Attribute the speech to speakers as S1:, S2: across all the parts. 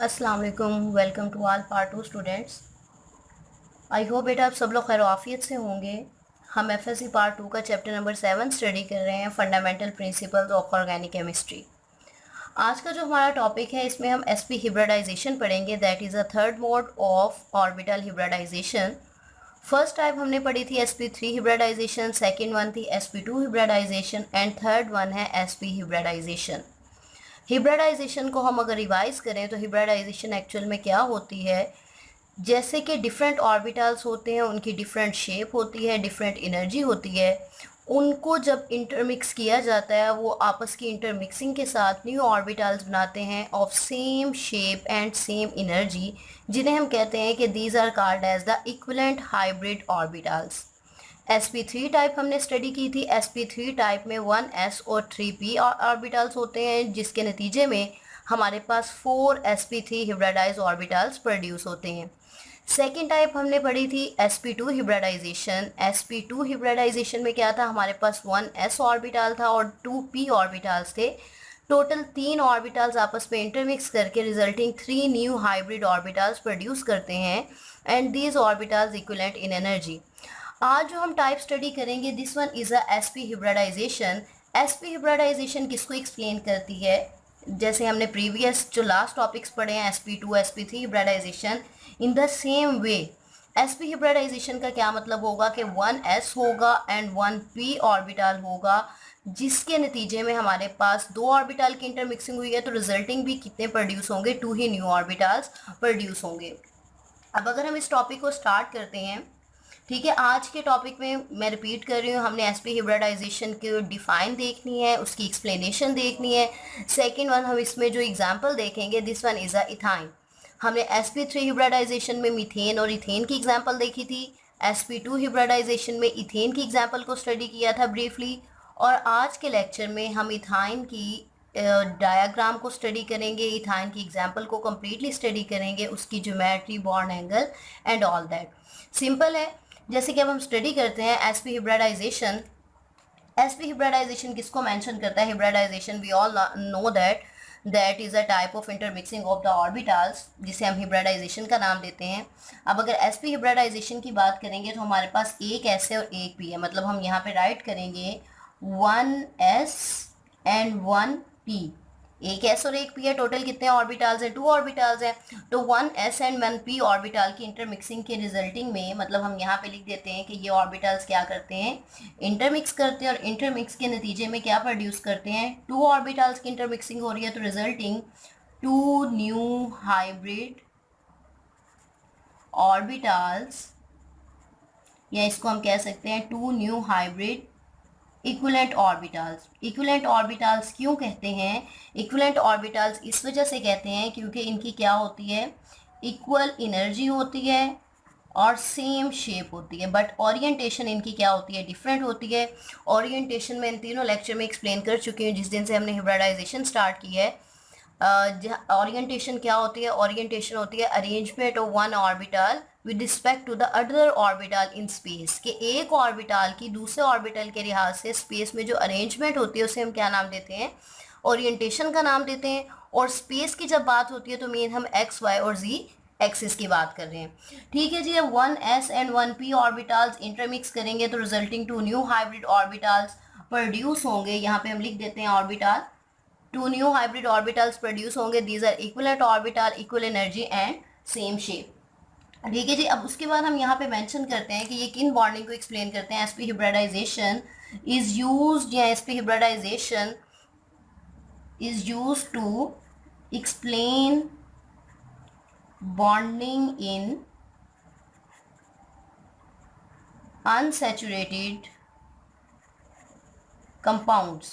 S1: अस्सलाम वालेकुम। Welcome to all part 2 students. I hope बेटा आप सब लोग खैर आफियत से होंगे। हम एफएससी पार्ट 2 का चैप्टर नंबर 7 स्टडी कर रहे हैं, fundamental principles of organic chemistry. आज का जो हमारा टॉपिक है इसमें हम एसपी हिब्रिडाइजेशन पढ़ेंगे, that is a third mode of orbital hybridisation. First type हमने पढ़ी थी sp3 हिब्रिडाइजेशन, सेकेंड वन थी sp2 hybridisation and third one है sp हिब्रिडाइजेशन। हिब्रिडाइजेशन को हम अगर रिवाइज करें तो हिब्रिडाइजेशन एक्चुअल में क्या होती है, जैसे कि डिफरेंट ऑर्बिटल्स होते हैं, उनकी डिफरेंट शेप होती है, डिफरेंट एनर्जी होती है, उनको जब इंटरमिक्स किया जाता है वो आपस की इंटरमिक्सिंग के साथ न्यू ऑर्बिटल्स बनाते हैं of same shape and same energy, जिन्हें हम कहते हैं कि these are called as the equivalent hybrid orbitals. sp3 type हमने स्टडी की थी। sp3 टाइप में 1s और 3p ऑर्बिटल्स होते हैं, जिसके नतीजे में हमारे पास 4 sp3 हिब्रिडाइज ऑर्बिटल्स प्रोड्यूस होते हैं। सेकेंड टाइप हमने पढ़ी थी sp2 हिब्रिडाइजेशन। sp2 हिब्रिडाइजेशन में क्या था, हमारे पास 1s ऑर्बिटल था और 2p ऑर्बिटल्स थे। टोटल 3 ऑर्बिटल्स आपस में इंटरमिक्स करके resulting 3 new hybrid orbitals produce करते हैं and these orbitals equivalent in energy. आज जो हम टाइप स्टडी करेंगे, this one is a sp hybridisation. sp hybridisation किसको एक्सप्लेन करती है, जैसे हमने प्रीवियस जो लास्ट टॉपिक्स पढ़े हैं sp2 sp3 hybridisation, in the same way sp hybridisation का क्या मतलब होगा कि 1s होगा एंड 1p ऑर्बिटल होगा, जिसके नतीजे में हमारे पास 2 ऑर्बिटल की इंटरमिक्सिंग हुई है, तो रिजल्टिंग भी कितने प्रोड्यूस होंगे, 2 ही न्यू ऑर्बिटल्स प्रोड्यूस होंगे। अब अगर हम इस टॉपिक को स्टार्ट करते हैं, ठीक है, आज के टॉपिक में मैं रिपीट कर रही हूँ, हमने sp हिब्रिडाइजेशन की डिफाइन देखनी है, उसकी एक्सप्लेनेशन देखनी है। सेकंड वन हम इसमें जो एग्जांपल देखेंगे, this one is a ethyne. हमने sp3 हिब्रिडाइजेशन में मीथेन और इथेन की एग्जांपल देखी थी। sp2 हिब्रिडाइजेशन में इथेन की एग्जांपल को स्टडी किया था ब्रीफली, और आज के लेक्चर में हम इथाइन की डायग्राम को स्टडी करेंगे, इथाइन की एग्जांपल को कम्प्लीटली स्टडी करेंगे, उसकी geometry, bond angle and all that. Simple है। जैसे कि अब हम स्टडी करते हैं sp हिब्रिडाइजेशन। sp हिब्रिडाइजेशन किसको मेंशन करता है, hybridisation we all know that is a type of intermixing of the orbitals, जिसे हम हिब्रिडाइजेशन का नाम देते हैं। अब अगर sp हिब्रिडाइजेशन की बात करेंगे तो हमारे पास एक s है और एक p है, मतलब हम यहाँ पे राइट करेंगे 1s एंड 1p। एक s और एक p है, टोटल कितने ऑर्बिटल्स हैं, 2 ऑर्बिटल्स हैं। तो 1s एंड 1p ऑर्बिटल की इंटरमिक्सिंग के रिजल्टिंग में, मतलब हम यहाँ पे लिख देते हैं कि ये ऑर्बिटल्स क्या करते हैं, इंटरमिक्स करते हैं, और इंटरमिक्स के नतीजे में क्या प्रोड्यूस करते हैं, 2 ऑर्बिटल्स की इंटरमिक्सिंग हो रही है, तो रिजल्टिंग 2 न्यू हाइब्रिड ऑर्बिटल्स, या इसको हम कह सकते हैं 2 new hybrid equivalent orbitals. Equivalent orbitals क्यों कहते हैं, इक्विवेलेंट ऑर्बिटल्स इस वजह से कहते हैं क्योंकि इनकी क्या होती है, इक्वल एनर्जी होती है और सेम शेप होती है, बट ओरिएंटेशन इनकी क्या होती है, डिफरेंट होती है। ओरिएंटेशन में इन तीनों लेक्चर में एक्सप्लेन कर चुकी हूँ जिस दिन से हमने हिब्रिडाइजेशन स्टार्ट की है। ओरिएंटेशन क्या होती है, ओरिएंटेशन होती है arrangement of one orbital with respect to the other orbital in space, कि एक ऑर्बिटल की दूसरे ऑर्बिटल के लिहाज से स्पेस में जो अरेंजमेंट होती है उसे हम क्या नाम देते हैं, ओरिएंटेशन का नाम देते हैं। और स्पेस की जब बात होती है तो मेन हम एक्स, वाई और जी एक्सिस की बात कर रहे हैं। ठीक है जी। अब 1s and 1p orbitals intermix करेंगे तो resulting 2 new hybrid orbitals produce होंगे। यहाँ पे हम लिख देते हैं orbital, 2 new hybrid orbitals produce होंगे। These are equivalent orbital, equal energy and same shape. ठीक है जी। अब उसके बाद हम यहाँ पे मेंशन करते हैं कि ये किन बॉन्डिंग को एक्सप्लेन करते हैं। sp हिब्रिडाइजेशन इज यूज्ड, या sp hybridisation is used to explain bonding in unsaturated compounds।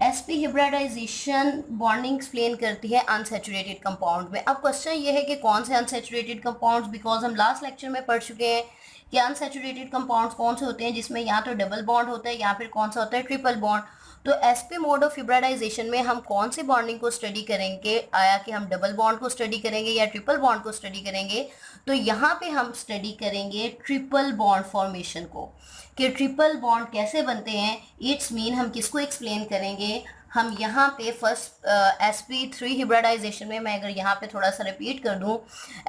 S1: sp hybridisation bonding explain करती है अनसेचुरेटेड कंपाउंड में। अब क्वेश्चन ये है कि कौन से अनसेचुरेटेड कंपाउंड्स, बिकॉज हम लास्ट लेक्चर में पढ़ चुके हैं कि अनसेचुरेटेड कंपाउंड्स कौन से होते हैं जिसमें या तो डबल बॉन्ड होता है या फिर कौन सा होता है, ट्रिपल बॉन्ड। तो sp मोड ऑफ हिब्रिडाइजेशन में हम कौन सी बॉन्डिंग को स्टडी करेंगे, आया कि हम डबल बॉन्ड को स्टडी करेंगे या ट्रिपल बॉन्ड को स्टडी करेंगे, तो यहाँ पे हम स्टडी करेंगे ट्रिपल बॉन्ड फॉर्मेशन को, कि ट्रिपल बॉन्ड कैसे बनते हैं। इट्स मीन हम किसको एक्सप्लेन करेंगे, हम यहाँ पे फर्स्ट sp3 हिब्रिडाइजेशन में, मैं अगर यहाँ पे थोड़ा सा रिपीट कर दूँ,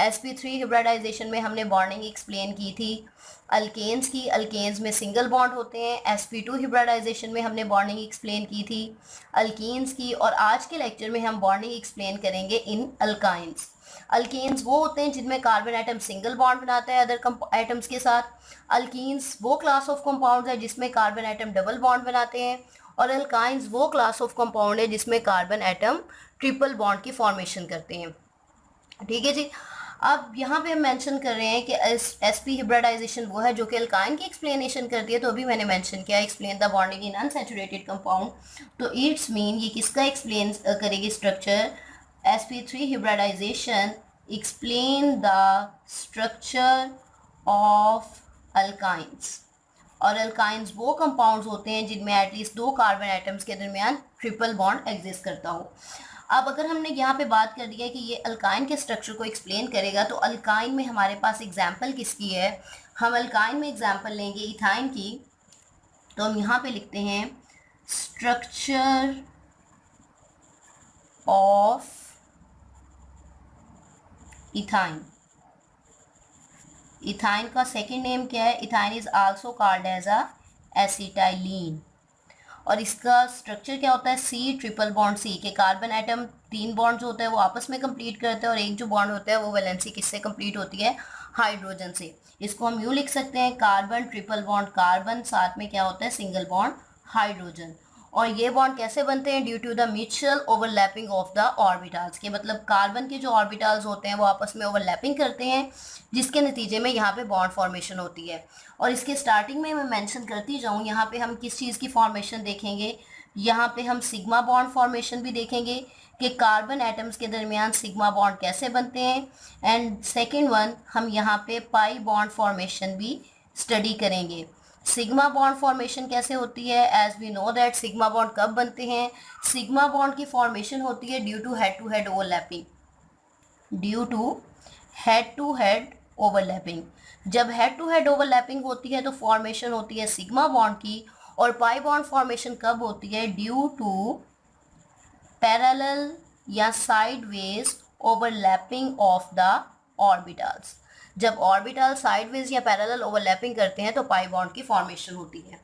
S1: sp3 हिब्रिडाइजेशन में हमने बॉन्डिंग एक्सप्लेन की थी अल्केन्स की। अल्केन्स में सिंगल बॉन्ड होते हैं। sp2 हिब्रिडाइजेशन में हमने बॉन्डिंग एक्सप्लेन की थी अल्कीन्स की। और आज के लेक्चर में हम बॉन्डिंग एक्सप्लेन करेंगे इन अल्काइंस। अल्केन्स वो होते हैं जिनमें कार्बन एटम सिंगल बॉन्ड बनाता है अदर एटम्स के साथ। अल्कीन्स वो क्लास ऑफ कंपाउंड्स है जिसमें कार्बन एटम डबल बॉन्ड बनाते हैं। और अल्काइंस वो क्लास ऑफ कंपाउंड है जिसमें कार्बन एटम ट्रिपल बॉन्ड की फॉर्मेशन करते हैं। ठीक है जी। अब यहाँ पे हम मेंशन कर रहे हैं कि sp हिब्रिडाइजेशन वो है जो कि अल्काइन की एक्सप्लेनेशन करती है। तो अभी मैंने मेंशन किया explain the bonding in unsaturated compound. तो इट्स मीन ये किसका एक्सप्लेन करेगी structure? sp3 hybridisation explain the structure of alkynes. और अल्काइंस वो कंपाउंड्स होते हैं जिनमें एटलीस्ट दो कार्बन एटम्स के दरमियान ट्रिपल बॉन्ड एग्जिस्ट करता हो। अब अगर हमने यहाँ पे बात कर दिया कि ये अल्काइन के स्ट्रक्चर को एक्सप्लेन करेगा, तो अल्काइन में हमारे पास एग्जाम्पल किसकी है? हम अल्काइन में एग्जाम्पल लेंगे इथाइन की। तो हम यहाँ पे लिखते हैं स्ट्रक्चर ऑफ इथाइन। इथाइन का सेकेंड नेम क्या है? Ethyne is also called as a acetylene. और इसका स्ट्रक्चर क्या होता है? सी ट्रिपल बॉन्ड सी के कार्बन एटम तीन बॉन्ड्स होते हैं वो आपस में कंप्लीट करते हैं, और एक जो बॉन्ड होता है वो वैलेंसी किससे कंप्लीट होती है? हाइड्रोजन से। इसको हम यूँ लिख सकते हैं कार्बन ट्रिपल बॉन्ड कार्बन, साथ में क्या होता है? Single bond hydrogen. और ये बॉन्ड कैसे बनते हैं? Due to the mutual overlapping of the orbitals के, मतलब कार्बन के जो ऑर्बिटल्स होते हैं वो आपस में ओवरलैपिंग करते हैं, जिसके नतीजे में यहाँ पे बॉन्ड फॉर्मेशन होती है। और इसके स्टार्टिंग में मैं मेंशन करती जाऊँ, यहाँ पे हम किस चीज़ की फॉर्मेशन देखेंगे? यहाँ पे हम सिग्मा बॉन्ड फॉर्मेशन भी देखेंगे कि कार्बन एटम्स के दरमियान सिग्मा बॉन्ड कैसे बनते हैं। एंड सेकेंड वन, हम यहाँ पे पाई बॉन्ड फॉर्मेशन भी स्टडी करेंगे। सिग्मा बॉन्ड फॉर्मेशन कैसे होती है? As we know that sigma bond कब बनते हैं? सिग्मा बॉन्ड की फॉर्मेशन होती है due to head overlapping. Due to head overlapping. जब हेड टू हेड ओवरलैपिंग होती है तो फॉर्मेशन होती है सिग्मा बॉन्ड की। और पाई बॉन्ड फॉर्मेशन कब होती है? ड्यू टू पैरेलल या sideways overlapping of the orbitals. जब ऑर्बिटल साइडवेज या पैरेलल ओवरलैपिंग करते हैं तो पाई बॉन्ड की फॉर्मेशन होती है।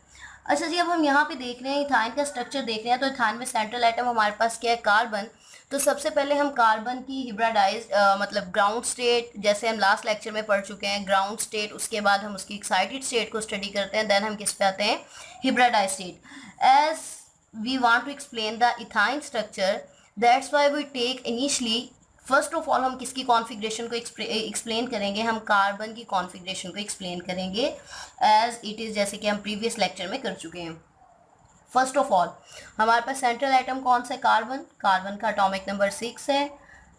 S1: अच्छा जी, अब हम यहाँ पे देख रहे हैं इथाइन का स्ट्रक्चर देख रहे हैं। तो इथाइन में सेंट्रल एटम हमारे पास क्या है? कार्बन। तो सबसे पहले हम कार्बन की हिब्रिडाइज मतलब ग्राउंड स्टेट, जैसे हम लास्ट लेक्चर में पढ़ चुके हैं ग्राउंड स्टेट, उसके बाद हम उसकी एक्साइटेड स्टेट को स्टडी करते हैं, देन हम किस पे आते हैं? Hybridised state. As we want to explain the ethyne structure, that's why we take initially, first of all हम किसकी कॉन्फ़िगरेशन को एक्सप्लेन करेंगे? हम कार्बन की कॉन्फ़िगरेशन को एक्सप्लेन करेंगे एज इट इज़, जैसे कि हम प्रीवियस लेक्चर में कर चुके हैं। फर्स्ट ऑफ ऑल हमारे पास सेंट्रल एटम कौन सा है? कार्बन। कार्बन का एटॉमिक नंबर 6 है।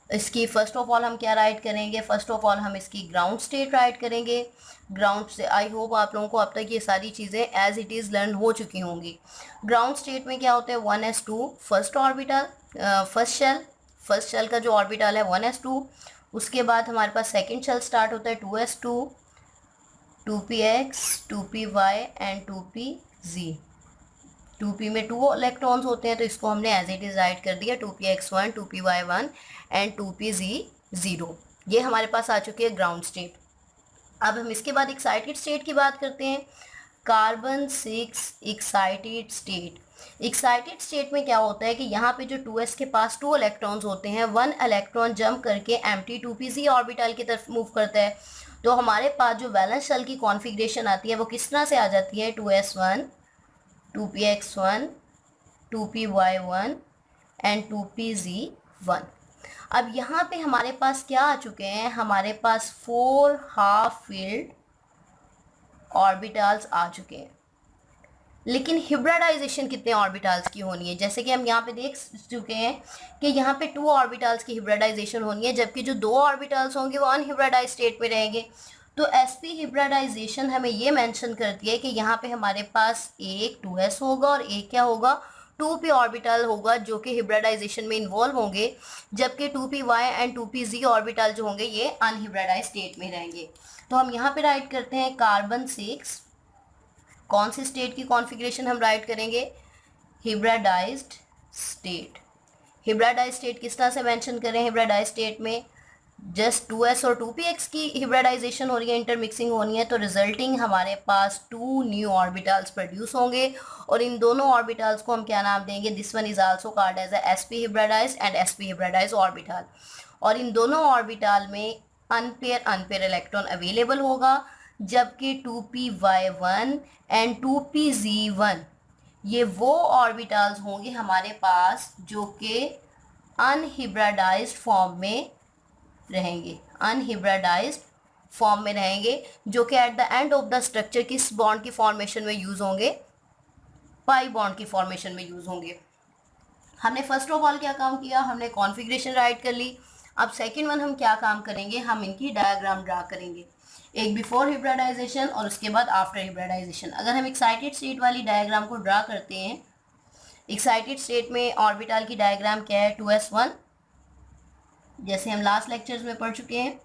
S1: इसकी फर्स्ट ऑफ ऑल हम क्या राइट करेंगे? फर्स्ट ऑफ ऑल हम इसकी ग्राउंड स्टेट राइट करेंगे। ग्राउंड से आई होप आप लोगों को अब तक ये सारी चीज़ें एज इट इज़ लर्न हो चुकी होंगी। ग्राउंड स्टेट में क्या होते हैं? 1s2 first orbital, first shell का जो ऑर्बिटल है 1s2। उसके बाद हमारे पास सेकंड शेल स्टार्ट होता है 2s2, 2px, 2py and 2pz। 2p में 2 इलेक्ट्रॉन्स होते हैं तो इसको हमने एज इट इज राइट कर दिया 2px1, 2py1 एंड 2pz0। ये हमारे पास आ चुकी है ग्राउंड स्टेट। अब हम इसके बाद एक्साइटेड स्टेट की बात करते हैं। Carbon 6 excited state. Excited state में क्या होता है कि यहाँ पे जो 2s के पास 2 इलेक्ट्रॉन्स होते हैं, 1 इलेक्ट्रॉन जंप करके एम्प्टी 2pz ऑर्बिटल की तरफ मूव करता है। तो हमारे पास जो वैलेंस शेल की कॉन्फ़िगरेशन आती है वो किस तरह से आ जाती है? 2s1, 2px1, 2py1 and 2pz1। अब यहाँ पे हमारे पास क्या आ चुके हैं? हमारे पास 4 हाफ फील्ड ऑर्बिटल्स आ चुके हैं। लेकिन हिब्रिडाइजेशन कितने ऑर्बिटल्स की होनी है? जैसे कि हम यहाँ पे देख चुके हैं कि यहाँ पे 2 ऑर्बिटल्स की हिब्रिडाइजेशन होनी है, जबकि जो 2 ऑर्बिटल्स होंगे वो अनहिब्रिडाइज स्टेट में रहेंगे। तो sp हिब्रिडाइजेशन हमें ये मेंशन करती है कि यहाँ पे हमारे पास एक 2s होगा और एक क्या होगा? 2p ऑर्बिटल होगा जो कि हिब्रिडाइजेशन में इन्वॉल्व होंगे, जबकि 2py एंड 2pz ऑर्बिटल जो होंगे ये अनहिब्रिडाइज स्टेट में रहेंगे। तो हम यहाँ पे राइट करते हैं कार्बन 6, कौन सी स्टेट की कॉन्फ़िगरेशन हम राइट करेंगे? हिब्रिडाइज्ड स्टेट। हिब्रिडाइज स्टेट किस तरह से मेंशन करें? हिब्रिडाइज स्टेट में जस्ट 2s और 2px की हिब्रिडाइजेशन हो रही है, इंटरमिक्सिंग होनी है, तो रिजल्टिंग हमारे पास 2 न्यू ऑर्बिटल्स प्रोड्यूस होंगे और इन दोनों ऑर्बिटल्स को हम क्या नाम देंगे? This one is also called as sp hybridised and sp hybridised orbital. और इन दोनों ऑर्बिटल में अनपेयर इलेक्ट्रॉन अवेलेबल होगा, जबकि 2py1 एंड 2pz1 ये वो ऑर्बिटल्स होंगे हमारे पास जो कि अनहिब्रिडाइज्ड फॉर्म में रहेंगे, अनहिब्रिडाइज्ड फॉर्म में रहेंगे, जो कि at the end of the structure किस बॉन्ड की फॉर्मेशन में यूज होंगे? पाई बॉन्ड की फॉर्मेशन में यूज होंगे। हमने फर्स्ट ऑफ ऑल क्या काम किया? हमने कॉन्फ़िगरेशन राइट कर ली। अब सेकंड वन हम क्या काम करेंगे? हम इनकी डायग्राम ड्रा करेंगे, एक बिफोर हिब्रिडाइजेशन और उसके बाद आफ्टर हिब्रिडाइजेशन। अगर हम एक्साइटेड स्टेट वाली डायग्राम को ड्रा करते हैं, एक्साइटेड स्टेट में ऑर्बिटल की डायग्राम क्या है? 2s1, जैसे हम लास्ट लेक्चर्स में पढ़ चुके हैं,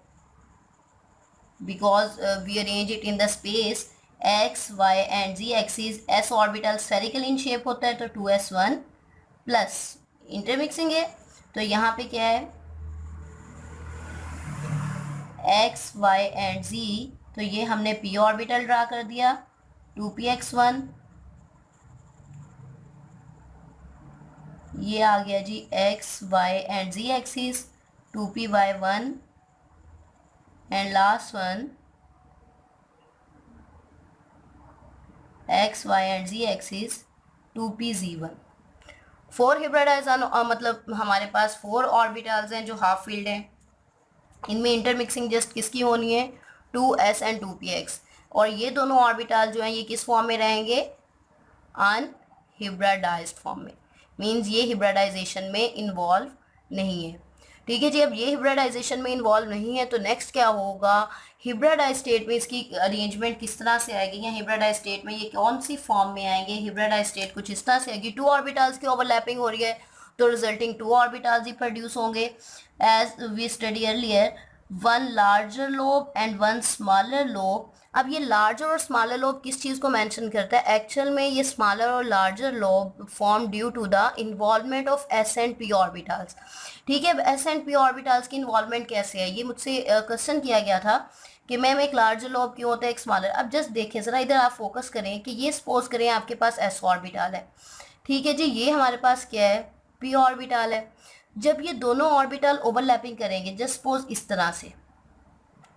S1: because we arrange it in the space x, y and z axis, s orbital spherical in shape होता है, तो 2s1 प्लस इंटरमिक्सिंग है, तो यहाँ पे क्या है? x, y एंड z, तो ये हमने p ऑर्बिटल ड्रा कर दिया, 2px1, ये आ गया जी x, y and z axis, 2py1 and last one x, y and z axis 2pz1। 4 हिब्रिडाइज मतलब हमारे पास 4 ऑर्बिटल्स हैं जो हाफ फील्ड हैं। इनमें इंटरमिक्सिंग जस्ट किसकी होनी है? 2s and 2px। और ये दोनों ऑर्बिटल जो हैं ये किस फॉर्म में रहेंगे? अनहिब्रिडाइज्ड फॉर्म में, मीन्स ये हिब्रिडाइजेशन में इन्वॉल्व नहीं है। ठीक है जी, अब ये हिब्रिडाइजेशन में इन्वॉल्व नहीं है तो नेक्स्ट क्या होगा? हिब्रिडाइज स्टेट में इसकी अरेंजमेंट किस तरह से आएगी, या हिब्रिडाइज स्टेट में ये कौन सी फॉर्म में आएंगे? हिब्रिडाइज स्टेट कुछ इस तरह से आएगी, 2 ऑर्बिटल्स की ओवरलैपिंग हो रही है तो रिजल्टिंग 2 ऑर्बिटल्स ही प्रोड्यूस होंगे। As we study earlier, 1 larger lobe and 1 smaller lobe. अब ये लार्जर और स्मॉलर लोब किस चीज़ को मेंशन करता है? एक्चुअल में ये स्मॉलर और larger lobe form due to the involvement of s and p orbitals. ठीक है, s एंड p ऑर्बिटल्स की इन्वॉल्वमेंट कैसे है? ये मुझसे क्वेश्चन किया गया था कि मैम एक लार्जर लोब क्यों होता है, एक स्मॉलर। अब जस्ट देखें ज़रा, इधर आप फोकस करें कि ये सपोज करें आपके पास s ऑर्बिटल है, ठीक है जी, ये हमारे पास क्या है? p ऑर्बिटल है। जब ये दोनों ऑर्बिटल ओवरलैपिंग करेंगे, जस्ट सपोज इस तरह से,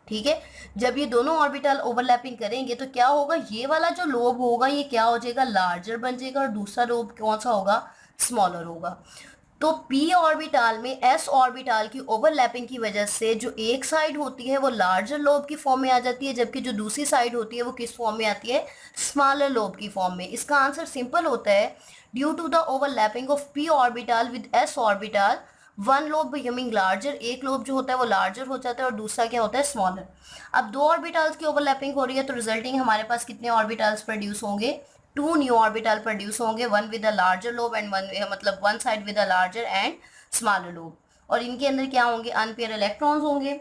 S1: ठीक है, जब ये दोनों ऑर्बिटल ओवरलैपिंग करेंगे तो क्या होगा? ये वाला जो लोब होगा ये क्या हो जाएगा? लार्जर बन जाएगा, और दूसरा लोब कौन सा होगा? स्मॉलर होगा। तो p ऑर्बिटल में s ऑर्बिटल की ओवरलैपिंग की वजह से जो एक साइड होती है वो लार्जर लोब की फॉर्म में आ जाती है, जबकि जो दूसरी साइड होती है वो किस फॉर्म में आती है? स्मॉलर लोब की फॉर्म में। इसका आंसर सिंपल होता है, due to the overlapping of p orbital with s orbital, 1 lobe becoming larger, एक लोब जो होता है वो लार्जर हो जाता है और दूसरा क्या होता है? स्मॉलर। अब 2 ऑर्बिटल्स की ओवरलैपिंग हो रही है तो रिजल्टिंग हमारे पास कितने ऑर्बिटल्स प्रोड्यूस होंगे? 2 न्यू ऑर्बिटल प्रोड्यूस होंगे, 1 with a larger lobe and 1 मतलब 1 side with a larger and smaller lobe. और इनके अंदर क्या होंगे? अनपेयर इलेक्ट्रॉन्स होंगे।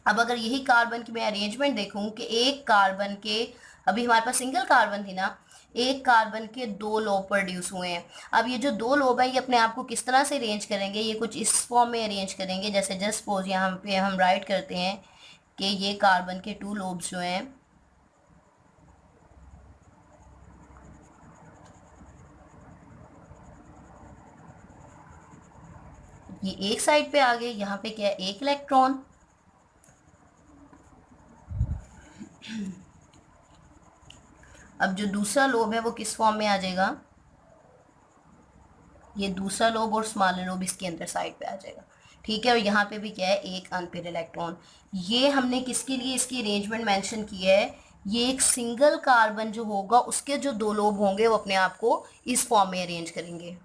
S1: अब अगर यही कार्बन की मैं अरेंजमेंट देखूं कि एक कार्बन के, अभी हमारे पास सिंगल कार्बन थी ना, एक कार्बन के 2 लोब प्रोड्यूस हुए हैं। अब ये जो 2 लोब है ये अपने आप को किस तरह से अरेंज करेंगे? ये कुछ इस फॉर्म में अरेंज करेंगे, जैसे जस्ट सपोज यहाँ पे हम राइट करते हैं कि ये कार्बन के 2 लोब्स जो हैं ये एक साइड पे आ गए, यहाँ पे क्या है? एक इलेक्ट्रॉन। अब जो दूसरा लोब है वो किस फॉर्म में आ जाएगा? ये दूसरा लोब और स्मॉलर लोब इसके अंदर साइड पे आ जाएगा, ठीक है। और यहाँ पे भी क्या है? एक अनपेयर इलेक्ट्रॉन। ये हमने किसके लिए इसकी अरेंजमेंट मेंशन की है? ये एक सिंगल कार्बन जो होगा उसके जो 2 लोब होंगे वो अपने आप को इस फॉर्म में अरेंज करेंगे।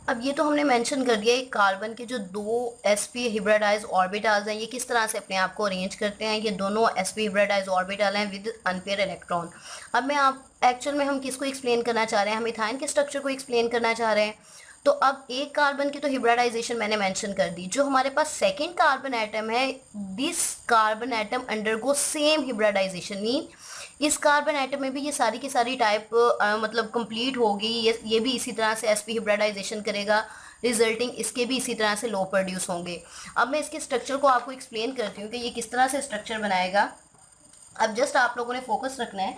S1: अब ये तो हमने मेंशन कर दिया एक कार्बन के जो 2 sp हिब्रिडाइज ऑर्बिटल्स हैं ये किस तरह से अपने आप को अरेंज करते हैं। ये दोनों sp हिब्रिडाइज ऑर्बिटल हैं विद अनपेयर इलेक्ट्रॉन। अब मैं आप एक्चुअल में हम किसको एक्सप्लेन करना चाह रहे हैं? हम इथाइन के स्ट्रक्चर को एक्सप्लेन करना चाह रहे हैं। तो अब एक कार्बन की तो हिब्रिडाइजेशन मैंने मेंशन कर दी। जो हमारे पास सेकेंड कार्बन एटम है, this carbon atom undergo same hybridisation, mean इस कार्बन एटम में भी ये सारी की सारी टाइप मतलब कंप्लीट होगी, ये भी इसी तरह से sp हिब्रिडाइजेशन करेगा, रिजल्टिंग इसके भी इसी तरह से लो प्रोड्यूस होंगे। अब मैं इसके स्ट्रक्चर को आपको एक्सप्लेन करती हूँ कि ये किस तरह से स्ट्रक्चर बनाएगा। अब जस्ट आप लोगों ने फोकस रखना है।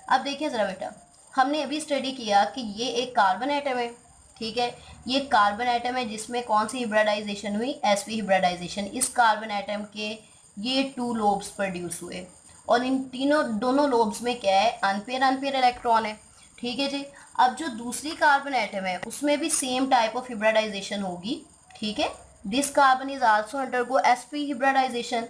S1: अब देखिए ज़रा बेटा, हमने अभी स्टडी किया कि ये एक कार्बन एटम है, ठीक है, ये कार्बन एटम है जिसमें कौन सी हिब्रिडाइजेशन हुई, sp हिब्रिडाइजेशन। इस कार्बन एटम के ये 2 लोब्स प्रोड्यूस हुए और इन दोनों लोब्स में क्या है, अनपेयर अनपेयर इलेक्ट्रॉन है, ठीक है जी। अब जो दूसरी कार्बन एटम है उसमें भी सेम टाइप ऑफ हिब्रिडाइजेशन होगी, ठीक है। This carbon is also undergo sp hybridisation.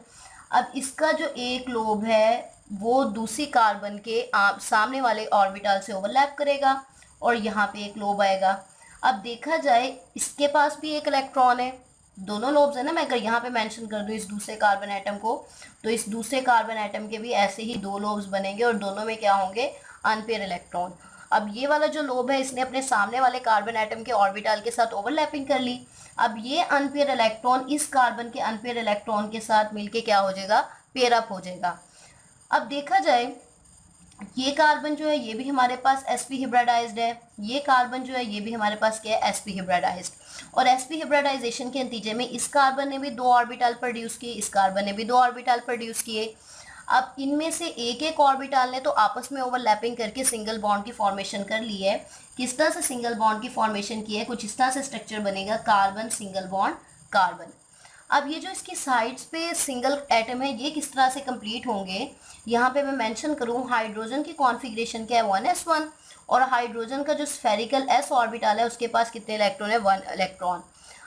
S1: अब इसका जो एक लोब है वो दूसरी कार्बन के सामने वाले ऑर्बिटल से ओवरलैप करेगा और यहाँ पे एक लोब आएगा। अब देखा जाए इसके पास भी एक इलेक्ट्रॉन है, दोनों लोब्स है ना। मैं अगर यहाँ पे मेंशन कर दूँ इस दूसरे कार्बन एटम को, तो इस दूसरे कार्बन एटम के भी ऐसे ही 2 लोब्स बनेंगे और दोनों में क्या होंगे, अनपेयर इलेक्ट्रॉन। अब ये वाला जो लोब है इसने अपने सामने वाले कार्बन एटम के ऑर्बिटल के साथ ओवरलैपिंग कर ली। अब ये अनपेयर इलेक्ट्रॉन इस कार्बन के अनपेयर इलेक्ट्रॉन के साथ मिलके क्या हो जाएगा, पेयर अप हो जाएगा। अब देखा जाए ये कार्बन जो है ये भी हमारे पास sp हिब्रिडाइज्ड है, ये कार्बन जो है ये भी हमारे पास क्या है, sp हिब्रिडाइज्ड। और sp हिब्रिडाइजेशन के नतीजे में इस कार्बन ने भी 2 ऑर्बिटल प्रोड्यूस किए, इस कार्बन ने भी 2 ऑर्बिटल प्रोड्यूस किए। अब इनमें से एक एक ऑर्बिटल ने तो आपस में ओवरलैपिंग करके सिंगल बॉन्ड की फॉर्मेशन कर ली है। किस तरह से सिंगल बॉन्ड की फॉर्मेशन की है, कुछ इस तरह से स्ट्रक्चर बनेगा, कार्बन सिंगल बॉन्ड कार्बन। अब ये जो इसकी साइड्स पे सिंगल एटम है ये किस तरह से कंप्लीट होंगे, यहाँ पे मैं मेंशन करूँ, हाइड्रोजन की कॉन्फ़िगरेशन क्या है, 1s1, और हाइड्रोजन का जो स्फेरिकल s ऑर्बिटल है उसके पास कितने इलेक्ट्रॉन है, 1 इलेक्ट्रॉन।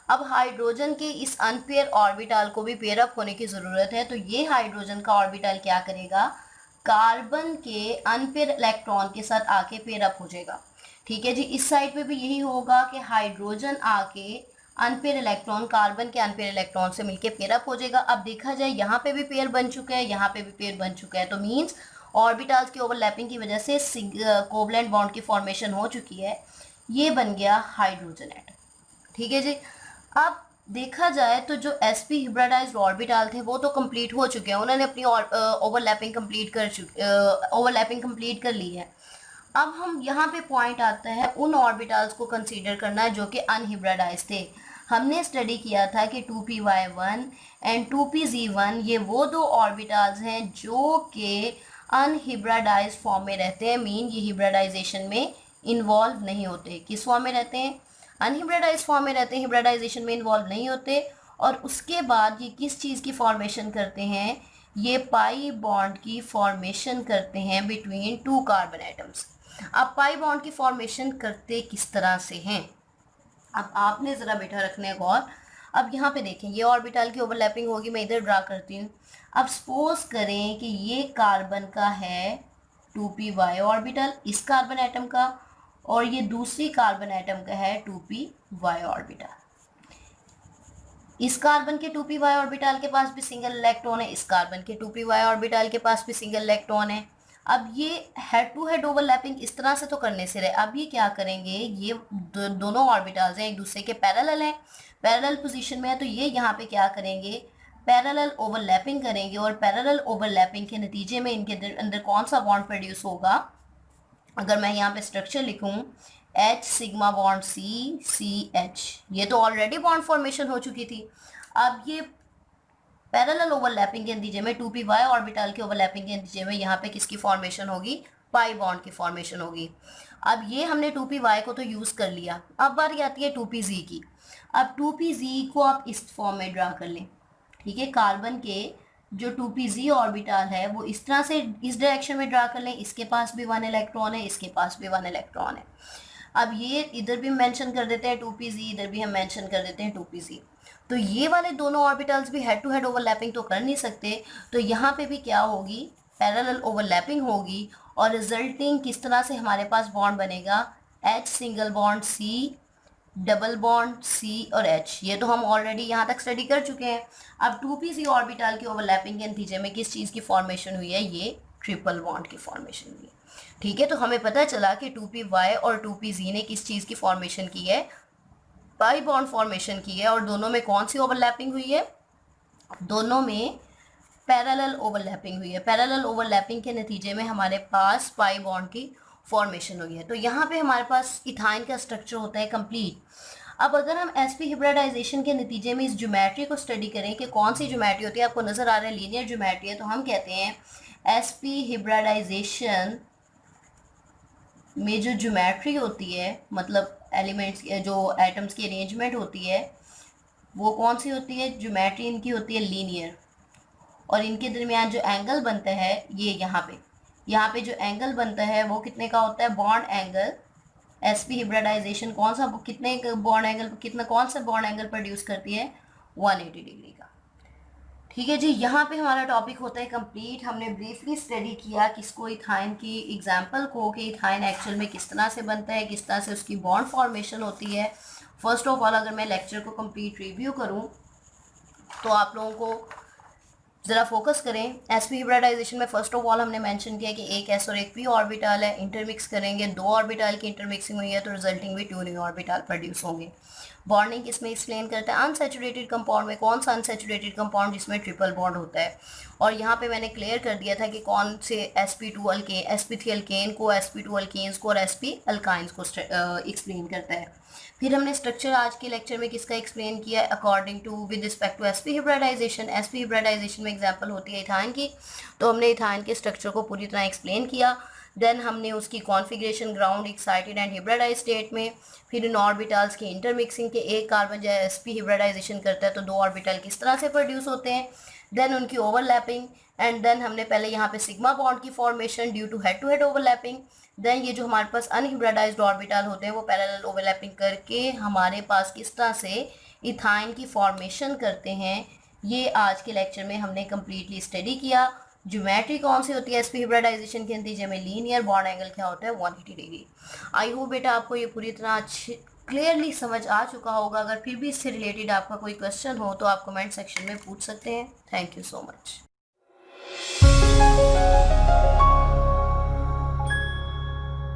S1: अब हाइड्रोजन के इस अनपेयर ऑर्बिटल को भी पेयर अप होने की ज़रूरत है, तो ये हाइड्रोजन का ऑर्बिटल क्या करेगा, कार्बन के अनपेयर इलेक्ट्रॉन के साथ आके पेयर अप हो जाएगा, ठीक है जी। इस साइड पे भी यही होगा कि हाइड्रोजन आके अनपेयर इलेक्ट्रॉन कार्बन के अनपेयर इलेक्ट्रॉन से मिलके पेयर अप हो जाएगा। अब देखा जाए यहाँ पे भी पेयर बन चुका है, यहाँ पे भी पेयर बन चुका है, तो मीन्स ऑर्बिटल्स की ओवरलैपिंग की वजह से कोवलेंट बॉन्ड की फॉर्मेशन हो चुकी है, ये बन गया हाइड्रोजन एटम, ठीक है जी। अब देखा जाए तो जो sp हिब्रिडाइज्ड ऑर्बिटल थे वो तो कंप्लीट हो चुके हैं, उन्होंने अपनी ओवरलैपिंग कंप्लीट कर ली है। अब हम यहाँ पे पॉइंट आता है उन ऑर्बिटल्स को कंसीडर करना है जो कि अनहिब्रिडाइज्ड थे। हमने स्टडी किया था कि 2p-y1 एंड 2p-z1 ये वो 2 ऑर्बिटल्स हैं जो कि अनहिब्रिडाइज्ड फॉर्म में रहते हैं, मीन ये हिब्रिडाइजेशन में इन्वॉल्व नहीं होते। किस फॉर्म में रहते हैं, अनहिब्रिडाइज्ड फॉर्म में रहते हैं, हिब्रिडाइजेशन में इन्वॉल्व नहीं होते। और उसके बाद ये किस चीज़ की फॉर्मेशन करते हैं, ये पाई बॉन्ड की फॉर्मेशन करते हैं बिटवीन 2 कार्बन एटम्स। अब पाई बॉन्ड की फॉर्मेशन करते किस तरह से हैं, अब आपने ज़रा बेटा रखने गौर। अब यहाँ पे देखें ये ऑर्बिटल की ओवरलैपिंग होगी, मैं इधर ड्रा करती हूँ। अब सपोज करें कि ये कार्बन का है 2p-y ऑर्बिटल इस कार्बन एटम का, और ये दूसरी कार्बन एटम का है 2p-y ऑर्बिटल। इस कार्बन के 2p-y ऑर्बिटल के पास भी सिंगल इलेक्ट्रॉन है, इस कार्बन के 2p-y ऑर्बिटल के पास भी सिंगल इलेक्ट्रॉन है। अब ये हेड टू हेड ओवरलैपिंग इस तरह से तो करने से रहे, अब ये क्या करेंगे, ये दोनों ऑर्बिटल्स हैं एक दूसरे के पैरेलल हैं, पैरेलल पोजीशन में है, तो ये यहाँ पे क्या करेंगे, पैरेलल ओवरलैपिंग करेंगे। और पैरेलल ओवरलैपिंग के नतीजे में इनके अंदर कौन सा बॉन्ड प्रोड्यूस होगा, अगर मैं यहाँ पे स्ट्रक्चर लिखूँ H सिग्मा बॉन्ड CH, ये तो ऑलरेडी बॉन्ड फॉर्मेशन हो चुकी थी। अब ये पैरेलल ओवरलैपिंग के नतीजे में 2p-y ऑर्बिटल के ओवरलैपिंग के नतीजे में यहाँ पे किसकी फॉर्मेशन होगी, पाई बॉन्ड की फॉर्मेशन होगी। अब ये हमने 2p-y को तो यूज़ कर लिया, अब बारी आती है 2p-z की। अब 2p-z को आप इस फॉर्म में ड्रा कर लें, ठीक है। कार्बन के जो 2p-z ऑर्बिटल है वो इस तरह से इस डायरेक्शन में ड्रा कर लें, इसके पास भी 1 इलेक्ट्रॉन है, इसके पास भी 1 इलेक्ट्रॉन है। अब ये इधर भी मेंशन कर देते हैं 2p-z, इधर भी हम मेंशन कर देते हैं 2p-z। तो ये वाले दोनों ऑर्बिटल्स भी हेड टू हेड ओवरलैपिंग तो कर नहीं सकते, तो यहाँ पे भी क्या होगी, पैरेलल ओवरलैपिंग होगी। और रिजल्टिंग किस तरह से हमारे पास बॉन्ड बनेगा, H single bond C, double bond C और H, ये तो हम ऑलरेडी यहाँ तक स्टडी कर चुके हैं। अब 2p-z ऑर्बिटल की ओवरलैपिंग के नतीजे में किस चीज़ की फॉर्मेशन हुई है, ये ट्रिपल बॉन्ड की फॉर्मेशन हुई है, ठीक है। तो हमें पता चला कि 2p-y और 2p-z ने किस चीज़ की फॉर्मेशन की है, पाई बॉन्ड फॉर्मेशन की है। और दोनों में कौन सी ओवरलैपिंग हुई है, दोनों में पैरेलल ओवरलैपिंग हुई है। पैरेलल ओवरलैपिंग के नतीजे में हमारे पास पाई बॉन्ड की फॉर्मेशन हुई है। तो यहाँ पे हमारे पास इथाइन का स्ट्रक्चर होता है कंप्लीट। अब अगर हम sp हिब्रिडाइजेशन के नतीजे में इस ज्योमेट्री को स्टडी करें कि कौन सी ज्योमेट्री होती है, आपको नज़र आ रहा है लीनियर ज्योमेट्री है, तो हम कहते हैं sp हिब्रिडाइजेशन में जो ज्योमेट्री होती है, मतलब एलिमेंट्स जो एटम्स की अरेंजमेंट होती है, वो कौन सी होती है, ज्योमेट्री इनकी होती है लीनियर। और इनके दरमियान जो एंगल बनता है, ये यहाँ पे जो एंगल बनता है वो कितने का होता है, बॉन्ड एंगल। sp हिब्रिडाइजेशन कौन सा कौन सा बॉन्ड एंगल प्रोड्यूस करती है, 180 डिग्री का। ठीक है जी, यहाँ पे हमारा टॉपिक होता है कंप्लीट। हमने ब्रीफली स्टडी किया किसको, इथाइन की एग्जांपल को, कि इथाइन एक्चुअल में किस तरह से बनता है, किस तरह से उसकी बॉन्ड फॉर्मेशन होती है। फर्स्ट ऑफ ऑल अगर मैं लेक्चर को कंप्लीट रिव्यू करूँ तो आप लोगों को ज़रा फोकस करें। sp हिब्रिडाइजेशन में फर्स्ट ऑफ ऑल हमने मेंशन किया कि एक s और एक p ऑर्बिटल है, इंटरमिक्स करेंगे, दो ऑर्बिटल की इंटरमिक्सिंग हुई है तो रिजल्टिंग भी 2 न्यू ऑर्बिटल प्रोड्यूस होंगे। बॉन्डिंग इसमें एक्सप्लेन करता है अनसैचुरेटेड कंपाउंड में कौन सा अनसैचुरेटेड कंपाउंड जिसमें ट्रिपल बॉन्ड होता है। और यहाँ पे मैंने क्लियर कर दिया था कि कौन से sp2 अल्केन, sp3 अल्केन को, sp2 अल्केन्स को और sp अल्काइंस को एक्सप्लेन करता है। फिर हमने स्ट्रक्चर आज के लेक्चर में किसका एक्सप्लेन किया, according to with respect to sp hybridisation. sp hybridisation में एग्जांपल होती है इथाइन की, तो हमने इथाइन के स्ट्रक्चर को पूरी तरह एक्सप्लेन किया। देन हमने उसकी configuration ground, excited and hybridised state में, फिर इन ऑर्बिटल्स के इंटरमिक्सिंग के, एक कार्बन जो sp हिब्रिडाइजेशन करता है तो दो ऑर्बिटल किस तरह से प्रोड्यूस होते हैं, देन उनकी ओवरलैपिंग, एंड देन हमने पहले यहाँ पे सिग्मा बॉन्ड की formation due to head overlapping. Then ये जो हमारे पास अनहिब्रिडाइज्ड ऑर्बिटल होते हैं वो पैरेलल ओवरलैपिंग करके हमारे पास किस तरह से इथाइन की फॉर्मेशन करते हैं, ये आज के लेक्चर में हमने कम्प्लीटली स्टडी किया। ज्योमेट्री कौन सी होती है sp हिब्रिडाइजेशन के नतीजे में, लीनियर, बॉन्ड एंगल क्या होता है, 180 डिग्री। आई होप बेटा आपको ये पूरी तरह अच्छी क्लियरली समझ आ चुका होगा। अगर फिर भी इससे रिलेटेड आपका कोई क्वेश्चन हो तो आप कमेंट सेक्शन में पूछ सकते हैं। Thank you so much.